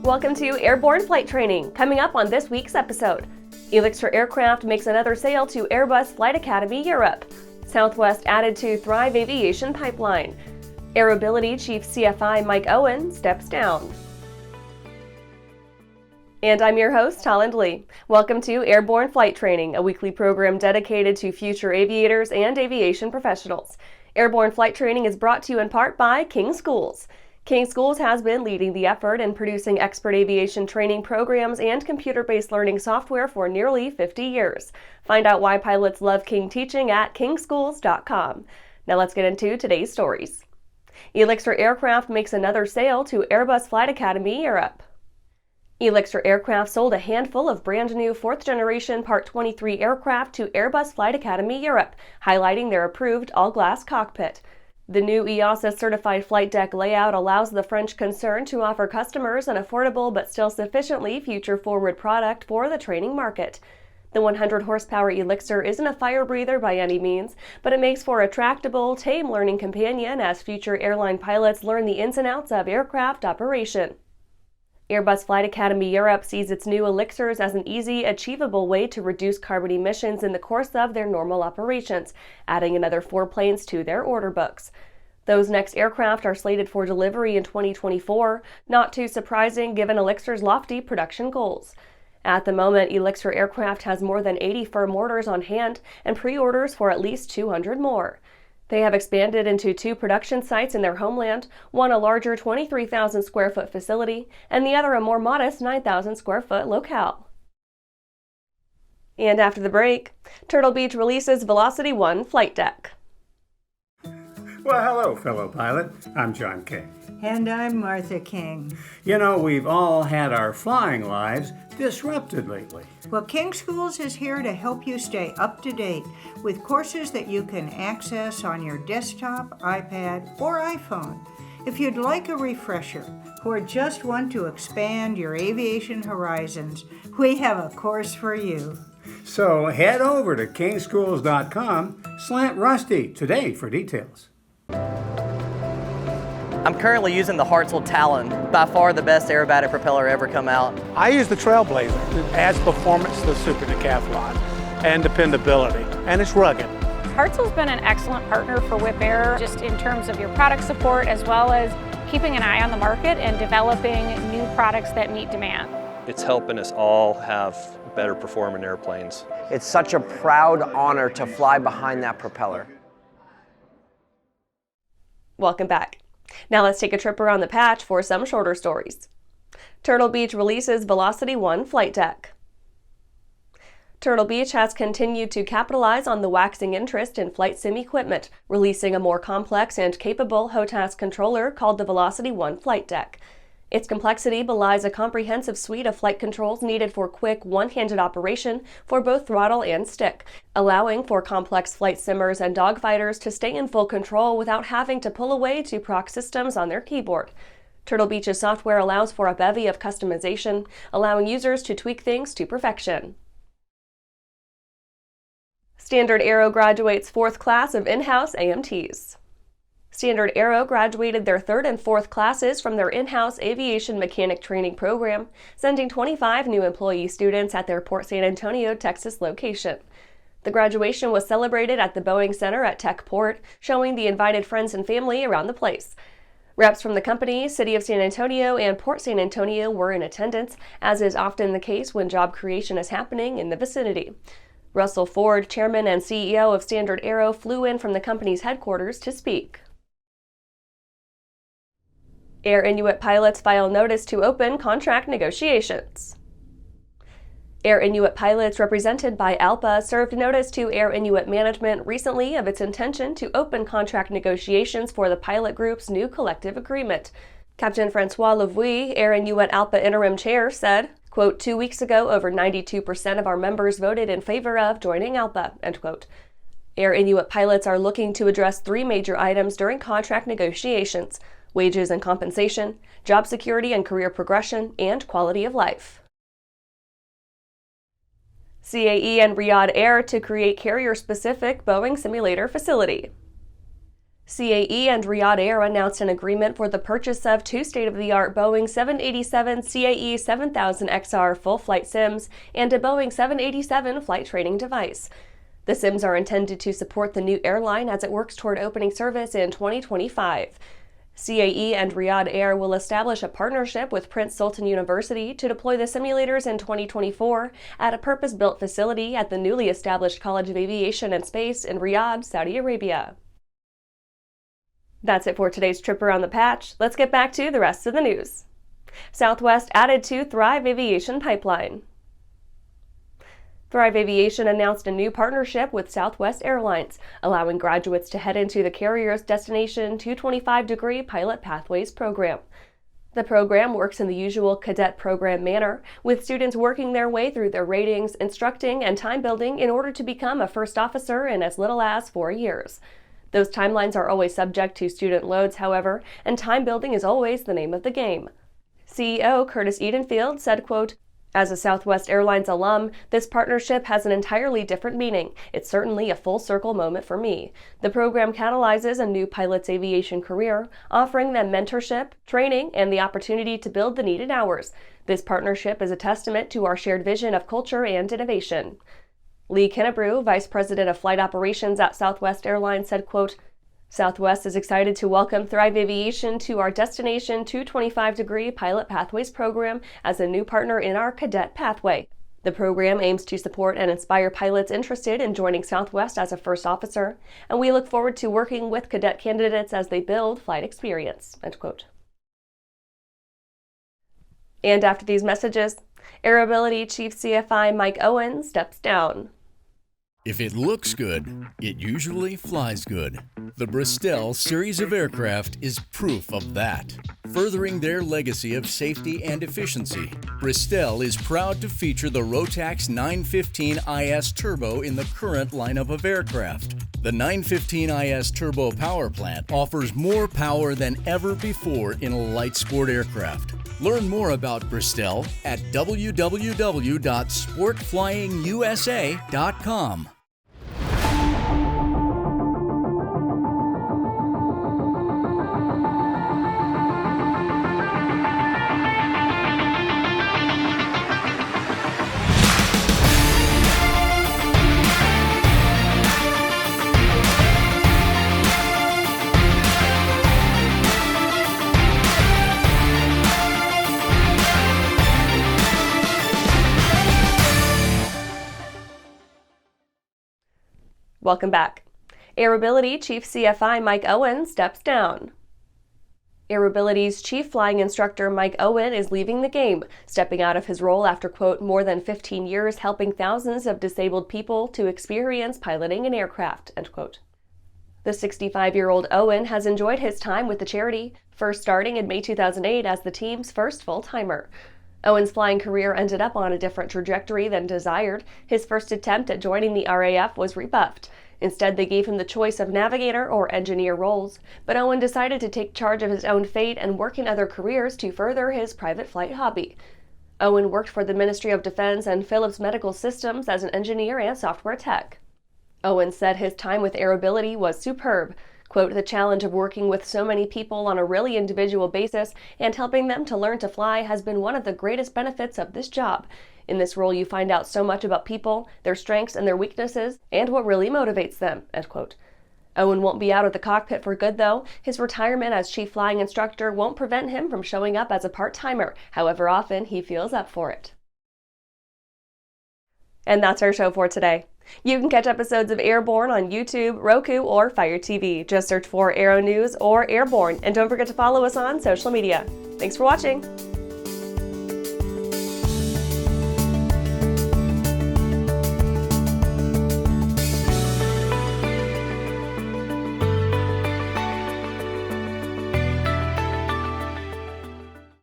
Welcome to Airborne Flight Training. Coming up on this week's episode, Elixir Aircraft makes another sale to Airbus Flight Academy Europe. Southwest added to Thrive Aviation pipeline. Aerobility Chief CFI Mike Owen steps down. And I'm your host, Holland Lee. Welcome to Airborne Flight Training, a weekly program dedicated to future aviators and aviation professionals. Airborne Flight Training is brought to you in part by King Schools. King Schools has been leading the effort in producing expert aviation training programs and computer-based learning software for nearly 50 years. Find out why pilots love King teaching at kingschools.com. Now let's get into today's stories. Elixir Aircraft makes another sale to Airbus Flight Academy Europe. Elixir Aircraft sold a handful of brand new 4th-generation Part 23 aircraft to Airbus Flight Academy Europe, highlighting their approved all-glass cockpit. The new EASA-certified flight deck layout allows the French concern to offer customers an affordable but still sufficiently future-forward product for the training market. The 100-horsepower Elixir isn't a fire breather by any means, but it makes for a tractable, tame learning companion as future airline pilots learn the ins and outs of aircraft operation. Airbus Flight Academy Europe sees its new Elixirs as an easy, achievable way to reduce carbon emissions in the course of their normal operations, adding another 4 planes to their order books. Those next aircraft are slated for delivery in 2024, not too surprising given Elixir's lofty production goals. At the moment, Elixir Aircraft has more than 80 firm orders on hand and pre-orders for at least 200 more. They have expanded into 2 production sites in their homeland, one a larger 23,000 square foot facility, and the other a more modest 9,000 square foot locale. And after the break, Turtle Beach releases VelocityOne Flightdeck. Well, hello, fellow pilot. I'm John King. And I'm Martha King. You know, we've all had our flying lives disrupted lately. Well, King Schools is here to help you stay up to date with courses that you can access on your desktop, iPad, or iPhone. If you'd like a refresher or just want to expand your aviation horizons, we have a course for you. So head over to kingschools.com/Rusty today for details. I'm currently using the Hartzell Talon, by far the best aerobatic propeller ever come out. I use the Trailblazer. It adds performance to the Super Decathlon and dependability, and it's rugged. Hartzell's been an excellent partner for Whip Air, just in terms of your product support as well as keeping an eye on the market and developing new products that meet demand. It's helping us all have better performing airplanes. It's such a proud honor to fly behind that propeller. Welcome back. Now let's take a trip around the patch for some shorter stories. Turtle Beach releases VelocityOne Flightdeck. Turtle Beach has continued to capitalize on the waxing interest in flight sim equipment, releasing a more complex and capable HOTAS controller called the VelocityOne Flightdeck. Its complexity belies a comprehensive suite of flight controls needed for quick, one-handed operation for both throttle and stick, allowing for complex flight simmers and dogfighters to stay in full control without having to pull away to proc systems on their keyboard. Turtle Beach's software allows for a bevy of customization, allowing users to tweak things to perfection. StandardAero graduates 4th class of in-house AMTs. StandardAero graduated their 3rd and 4th classes from their in-house aviation mechanic training program, sending 25 new employee students at their Port San Antonio, Texas location. The graduation was celebrated at the Boeing Center at Tech Port, showing the invited friends and family around the place. Reps from the company, City of San Antonio, and Port San Antonio were in attendance, as is often the case when job creation is happening in the vicinity. Russell Ford, chairman and CEO of StandardAero, flew in from the company's headquarters to speak. Air Inuit pilots file notice to open contract negotiations. Air Inuit pilots represented by ALPA served notice to Air Inuit management recently of its intention to open contract negotiations for the pilot group's new collective agreement. Captain Francois Lavouille, Air Inuit ALPA interim chair, said, quote, 2 weeks ago, over 92% of our members voted in favor of joining ALPA, end quote. Air Inuit pilots are looking to address 3 major items during contract negotiations: wages and compensation, job security and career progression, and quality of life. CAE and Riyadh Air to create carrier-specific Boeing simulator facility. CAE and Riyadh Air announced an agreement for the purchase of 2 state-of-the-art Boeing 787 CAE 7000XR full flight sims and a Boeing 787 flight training device. The sims are intended to support the new airline as it works toward opening service in 2025. CAE and Riyadh Air will establish a partnership with Prince Sultan University to deploy the simulators in 2024 at a purpose-built facility at the newly established College of Aviation and Space in Riyadh, Saudi Arabia. That's it for today's trip around the patch. Let's get back to the rest of the news. Southwest added to Thrive Aviation pipeline. Thrive Aviation announced a new partnership with Southwest Airlines, allowing graduates to head into the carrier's Destination 225-degree Pilot Pathways program. The program works in the usual cadet program manner, with students working their way through their ratings, instructing, and time building in order to become a first officer in as little as 4 years. Those timelines are always subject to student loads, however, and time building is always the name of the game. CEO Curtis Edenfield said, quote, "As a Southwest Airlines alum, this partnership has an entirely different meaning. It's certainly a full-circle moment for me. The program catalyzes a new pilot's aviation career, offering them mentorship, training, and the opportunity to build the needed hours. This partnership is a testament to our shared vision of culture and innovation." Lee Kinnebrew, Vice President of Flight Operations at Southwest Airlines, said, quote, "Southwest is excited to welcome Thrive Aviation to our Destination 225-degree Pilot Pathways program as a new partner in our cadet pathway. The program aims to support and inspire pilots interested in joining Southwest as a first officer, and we look forward to working with cadet candidates as they build flight experience." End quote. And after these messages, Aerobility Chief CFI Mike Owen steps down. If it looks good, it usually flies good. The Bristol series of aircraft is proof of that. Furthering their legacy of safety and efficiency, Bristol is proud to feature the Rotax 915 IS Turbo in the current lineup of aircraft. The 915 IS Turbo power plant offers more power than ever before in a light sport aircraft. Learn more about Bristol at www.sportflyingusa.com. Welcome back. Aerobility Chief CFI Mike Owen steps down. Aerobility's Chief Flying Instructor Mike Owen is leaving the game, stepping out of his role after, quote, "more than 15 years helping thousands of disabled people to experience piloting an aircraft," end quote. The 65-year-old Owen has enjoyed his time with the charity, first starting in May 2008 as the team's first full-timer. Owen's flying career ended up on a different trajectory than desired. His first attempt at joining the RAF was rebuffed. Instead, they gave him the choice of navigator or engineer roles, but Owen decided to take charge of his own fate and work in other careers to further his private flight hobby. Owen worked for the Ministry of Defense and Philips Medical Systems as an engineer and software tech. Owen said his time with Aerobility was superb. Quote, "The challenge of working with so many people on a really individual basis and helping them to learn to fly has been one of the greatest benefits of this job. In this role, you find out so much about people, their strengths and their weaknesses, and what really motivates them," end quote. Owen won't be out of the cockpit for good, though. His retirement as Chief Flying Instructor won't prevent him from showing up as a part-timer, however often he feels up for it. And that's our show for today. You can catch episodes of Airborne on YouTube, Roku, or Fire TV. Just search for Aero-News or Airborne, and don't forget to follow us on social media. Thanks for watching!